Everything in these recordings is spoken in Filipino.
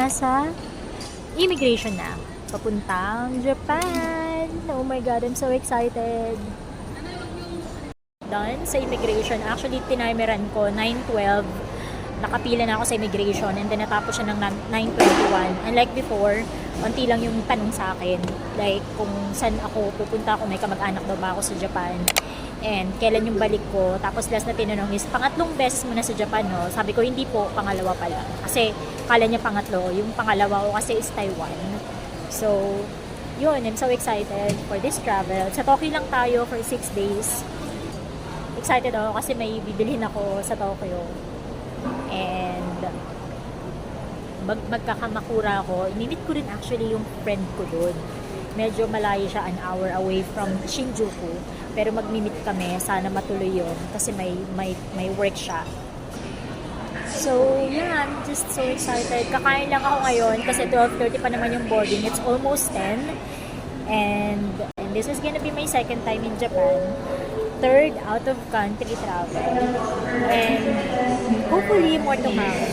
nasa immigration na. Papuntang Japan. Oh my God, I'm so excited. Done sa immigration. Actually, tinimeran ko 9:12. Nakapila na ako sa immigration and then natapos siya ng 9:21. Unlike before, konti lang yung tanong sa akin. Like, kung saan ako pupunta, kung may kamag-anak daw ba ako sa Japan. And kailan yung balik ko. Tapos last na tinanong is, pangatlong beses mo na sa Japan, no? Sabi ko, hindi po, pangalawa pa lang. Kasi, kala niya pangatlo. Yung pangalawa ko kasi is Taiwan. So, yun, I'm so excited for this travel. Sa Tokyo lang tayo for 6 days. Excited ako kasi may bibilhin ako sa Tokyo. And magkakamakura ako. Inimit ko rin actually yung friend ko doon. Medyo malayo siya, an hour away from Shinjuku. Pero magmimit kami, sana matuloy yun kasi may work siya. So, yeah, I'm just so excited. Kakain lang ako ngayon kasi 12:30 pa naman yung boarding. It's almost 10. And this is gonna be my second time in Japan. Third out of country travel. And hopefully more to come.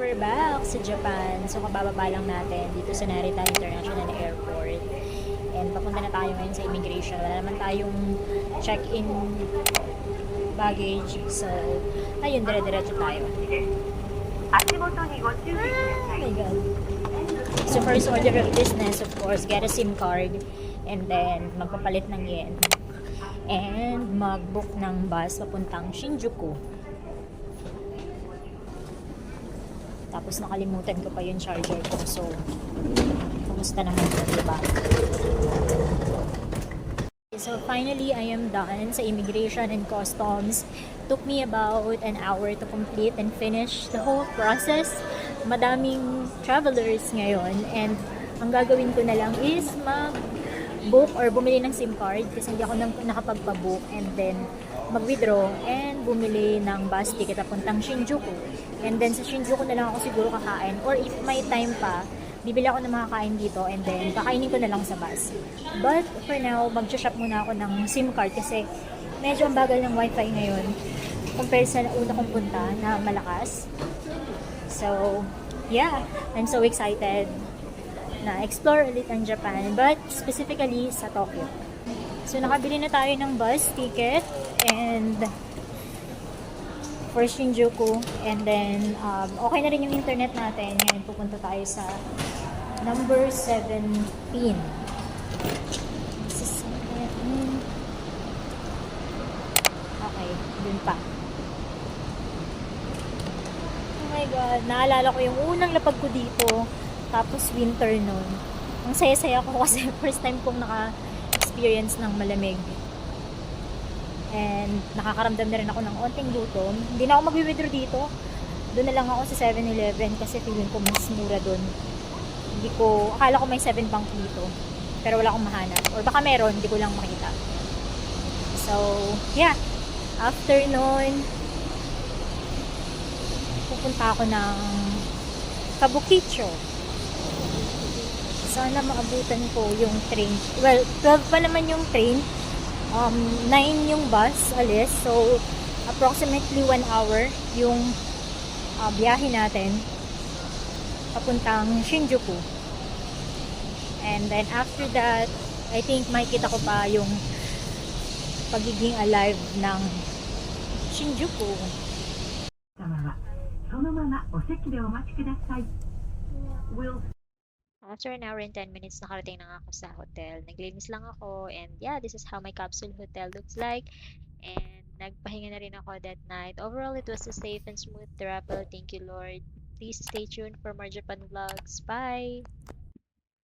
We're back sa Japan. So, kabababa lang natin dito sa Narita International Airport. And papunta na tayo ngayon sa immigration. Wala naman tayong check-in baggage. So, ayun, dire-diretso tayo. Oh my God. So, first order of business, of course, get a SIM card. And then, magpapalit ng yen. And mag-book ng bus papuntang Shinjuku. Tapos nakalimutan ko pa yung charger ko. So, kumusta naman ito, diba? So, finally, I am done sa immigration and customs. Took me about an hour to complete and finish the whole process. Madaming travelers ngayon. And ang gagawin ko na lang is mag-book or bumili ng SIM card kasi hindi ako nakapagpa-book. And then, mag-withdraw and bumili ng bus ticket papuntang Shinjuku. And then sa Shinjuku na lang ako siguro kakain. Or if may time pa, bibili ako ng mga kain dito and then kakainin ko na lang sa bus. But for now, mag-shop muna ako ng SIM card kasi medyo ang bagal ng wifi ngayon compared sa una kong punta na malakas. So, yeah, I'm so excited na explore ulit ang Japan, but specifically sa Tokyo. So, nakabili na tayo ng bus ticket and for Shinjuku. And then, okay na rin yung internet natin. Ngayon, pupunta tayo sa number 17. Okay, dun pa. Oh my God, naalala ko yung unang lapag ko dito. Tapos winter nun. Ang saya-saya ko kasi first time kong naka-experience ng malamig. And nakakaramdam na rin ako ng onting gutom. Hindi na ako mag-withdraw dito. Doon na lang ako sa 7-Eleven kasi feeling ko mas mura doon. Hindi ko, akala ko may 7 bank dito. Pero wala akong mahanap. Or baka meron, hindi ko lang makita. So, yeah. After nun, pupunta ako ng Kabukicho. Sana maabutan ko yung train. Well, 12 pa naman yung train. 9 yung bus alis. So, approximately 1 hour yung biyahe natin papuntang Shinjuku. And then after that, I think makikita ko pa yung pagiging alive ng Shinjuku. After an hour and 10 minutes, nakarating na ako sa hotel. Naglinis lang ako and yeah, this is how my capsule hotel looks like. And nagpahinga na rin ako that night. Overall, it was a safe and smooth travel. Thank you, Lord. Please stay tuned for more Japan vlogs. Bye!